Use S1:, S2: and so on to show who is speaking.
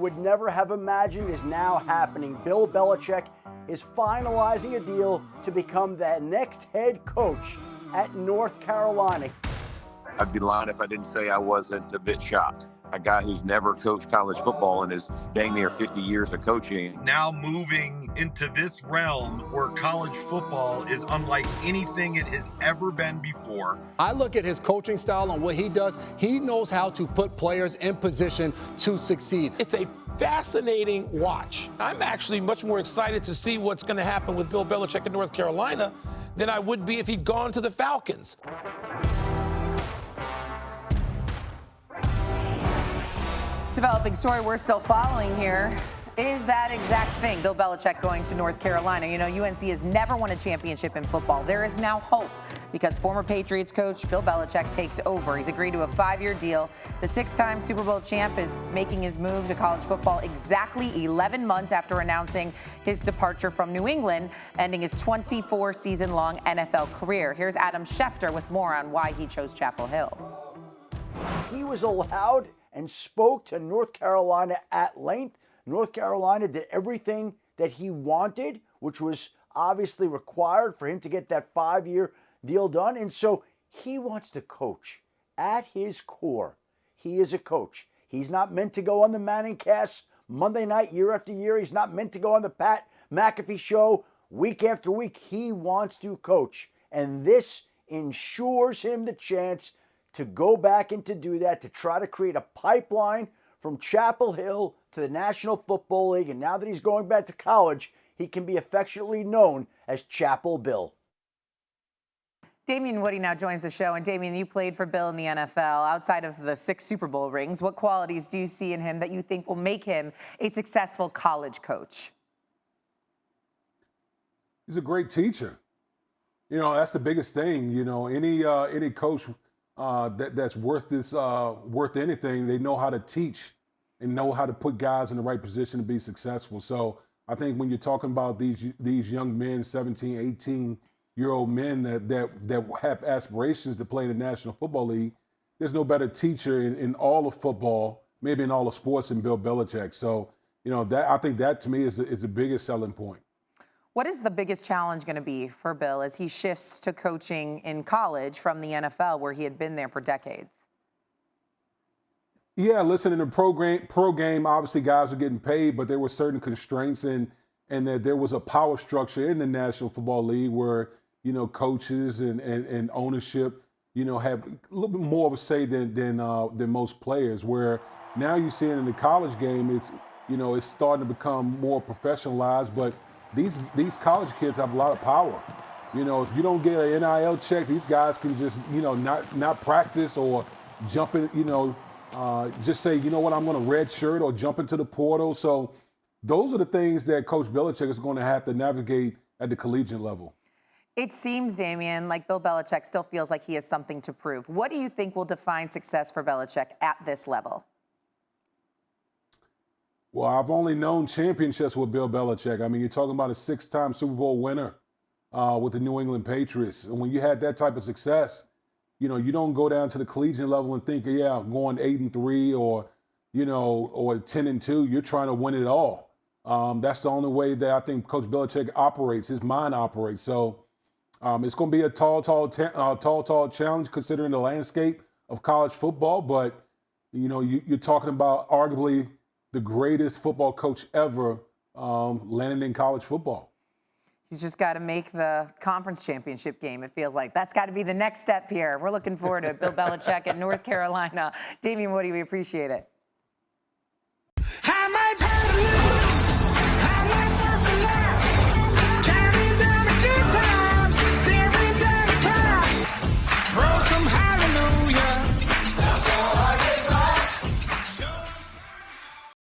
S1: would never have imagined is now happening. Bill Belichick is finalizing a deal to become the next head coach at North Carolina.
S2: I'd be lying if I didn't say I wasn't a bit shocked. A guy who's never coached college football in his dang near 50 years of coaching.
S3: Now moving into this realm where college football is unlike anything it has ever been before.
S4: I look at his coaching style and what he does. He knows how to put players in position to succeed.
S5: It's a fascinating watch. I'm actually much more excited to see what's going to happen with Bill Belichick in North Carolina than I would be if he'd gone to the Falcons.
S6: Developing story we're still following here is that exact thing. Bill Belichick going to North Carolina. You know, UNC has never won a championship in football. There is now hope because former Patriots coach Bill Belichick takes over. He's agreed to a 5-year deal. The 6-time Super Bowl champ is making his move to college football exactly 11 months after announcing his departure from New England, ending his 24-season-long NFL career. Here's Adam Schefter with more on why he chose Chapel Hill.
S1: He was allowed and spoke to North Carolina at length. North Carolina did everything that he wanted, which was obviously required for him to get that 5-year deal done. And so he wants to coach. At his core, he is a coach. He's not meant to go on the Manning cast Monday night, year after year. He's not meant to go on the Pat McAfee show week after week. He wants to coach. And this ensures him the chance to go back and to do that, to try to create a pipeline from Chapel Hill to the National Football League. And now that he's going back to college, he can be affectionately known as Chapel Bill.
S6: Damien Woody now joins the show. And Damien, you played for Bill in the NFL. Outside of the 6 Super Bowl rings, what qualities do you see in him that you think will make him a successful college coach?
S7: He's a great teacher. You know, that's the biggest thing. You know, any coach that's worth anything, they know how to teach and know how to put guys in the right position to be successful. So I think when you're talking about these young men, 17, 18-year-old men that have aspirations to play in the National Football League, there's no better teacher in all of football, maybe in all of sports, than Bill Belichick. So, you know, I think that to me is the biggest selling point.
S6: What is the biggest challenge going to be for Bill as he shifts to coaching in college from the NFL, where he had been there for decades?
S7: Yeah, listen, in the pro game, obviously guys were getting paid, but there were certain constraints and that there was a power structure in the National Football League where, you know, coaches and ownership, you know, have a little bit more of a say than most players, where now you see it in the college game, it's starting to become more professionalized, but these college kids have a lot of power. You know, if you don't get an NIL check, these guys can just, you know, not practice or jump in, you know, just say, you know what, I'm going to redshirt or jump into the portal. So those are the things that Coach Belichick is going to have to navigate at the collegiate level.
S6: It seems, Damien, like Bill Belichick still feels like he has something to prove. What do you think will define success for Belichick at this level?
S7: Well, I've only known championships with Bill Belichick. I mean, you're talking about a 6-time Super Bowl winner with the New England Patriots. And when you had that type of success, you know, you don't go down to the collegiate level and think, yeah, I'm going 8-3 or 10-2. You're trying to win it all. That's the only way that I think Coach Belichick operates. His mind operates. So it's going to be a tall challenge considering the landscape of college football. But, you know, you're talking about arguably the greatest football coach ever landing in college football.
S6: He's just got to make the conference championship game, it feels like. That's got to be the next step here. We're looking forward to it. Bill Belichick at North Carolina. Damien Woody, we appreciate it.